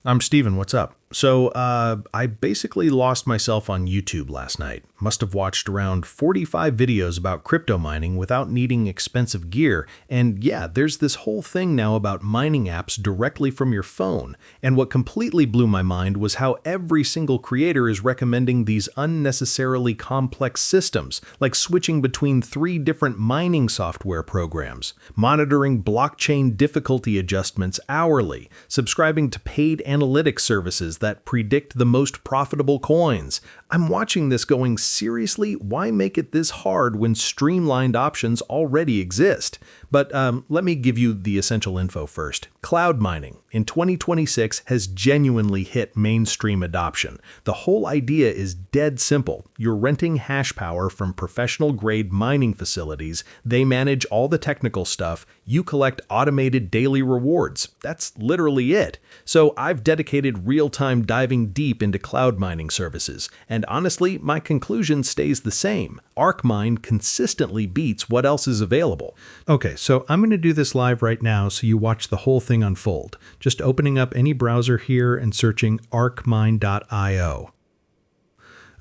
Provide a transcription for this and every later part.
I'm Steven, what's up? So, I basically lost myself on YouTube last night. Must have watched around 45 videos about crypto mining without needing expensive gear. And yeah, there's this whole thing now about mining apps directly from your phone. And what completely blew my mind was how every single creator is recommending these unnecessarily complex systems, like switching between 3 different mining software programs, monitoring blockchain difficulty adjustments hourly, subscribing to paid analytics services that predict the most profitable coins. I'm watching this going, seriously, why make it this hard when streamlined options already exist? But let me give you the essential info first. Cloud mining in 2026 has genuinely hit mainstream adoption. The whole idea is dead simple. You're renting hash power from professional-grade mining facilities. They manage all the technical stuff. You collect automated daily rewards. That's literally it. So I've dedicated real-time diving deep into cloud mining services. And honestly, my conclusion stays the same. ArcMine consistently beats what else is available. Okay, so I'm going to do this live right now so you watch the whole thing unfold. Just opening up any browser here and searching arcmine.io.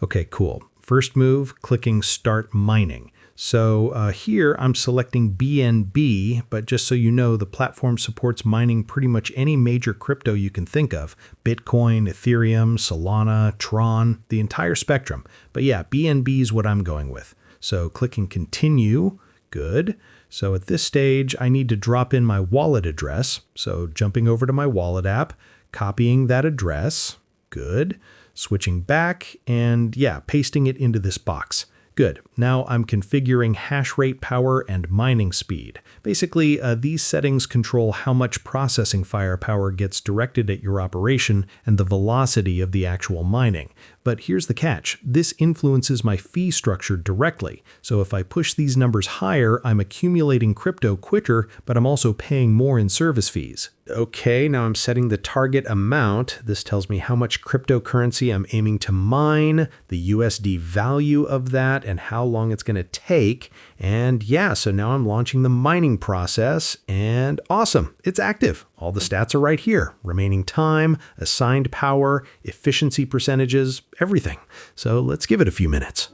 Okay, cool. First move, clicking Start Mining. So here I'm selecting BNB, but just so you know, the platform supports mining pretty much any major crypto you can think of. Bitcoin, Ethereum, Solana, Tron, the entire spectrum. But yeah, BNB is what I'm going with. So clicking Continue, good. So at this stage, I need to drop in my wallet address. So jumping over to my wallet app, copying that address, good. Switching back and yeah, pasting it into this box. Good. Now I'm configuring hash rate power and mining speed. Basically, these settings control how much processing firepower gets directed at your operation and the velocity of the actual mining. But here's the catch. This influences my fee structure directly. So if I push these numbers higher, I'm accumulating crypto quicker, but I'm also paying more in service fees. Okay, now I'm setting the target amount. This tells me how much cryptocurrency I'm aiming to mine, the USD value of that, and how long it's going to take. And yeah, so now I'm launching the mining process, and awesome, it's active. All the stats are right here. Remaining time, assigned power, efficiency percentages, everything. So let's give it a few minutes.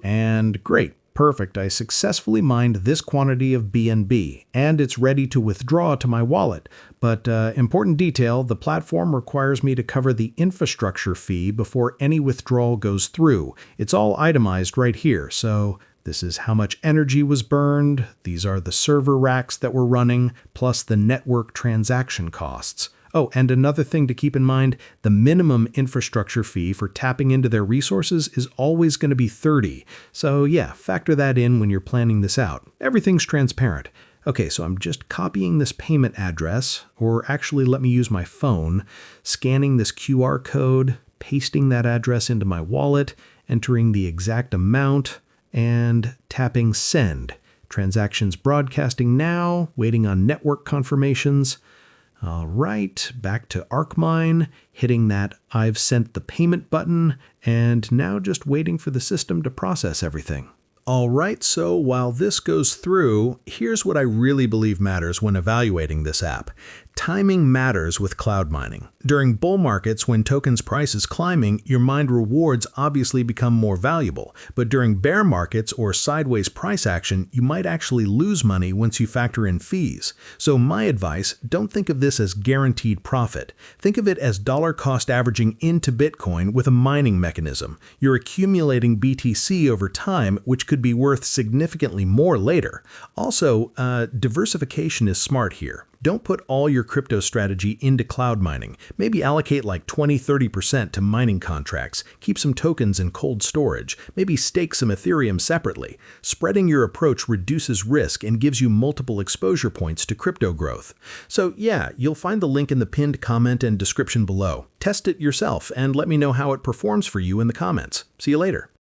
And great, perfect, I successfully mined this quantity of BNB, and it's ready to withdraw to my wallet. But important detail, the platform requires me to cover the infrastructure fee before any withdrawal goes through. It's all itemized right here, so this is how much energy was burned, these are the server racks that we're running, plus the network transaction costs. Oh, and another thing to keep in mind, the minimum infrastructure fee for tapping into their resources is always going to be 30. So yeah, factor that in when you're planning this out. Everything's transparent. Okay, so I'm just copying this payment address, or actually let me use my phone, scanning this QR code, pasting that address into my wallet, entering the exact amount, and tapping Send. Transactions broadcasting now, waiting on network confirmations. All right, back to ArcMine, hitting that I've sent the payment button, and now just waiting for the system to process everything. All right, so while this goes through, here's what I really believe matters when evaluating this app. Timing matters with cloud mining. During bull markets, when tokens' price is climbing, your mined rewards obviously become more valuable. But during bear markets or sideways price action, you might actually lose money once you factor in fees. So my advice, don't think of this as guaranteed profit. Think of it as dollar cost averaging into Bitcoin with a mining mechanism. You're accumulating BTC over time, which could be worth significantly more later. Also, diversification is smart here. Don't put all your crypto strategy into cloud mining. Maybe allocate like 20-30% to mining contracts. Keep some tokens in cold storage. Maybe stake some Ethereum separately. Spreading your approach reduces risk and gives you multiple exposure points to crypto growth. So yeah, you'll find the link in the pinned comment and description below. Test it yourself and let me know how it performs for you in the comments. See you later.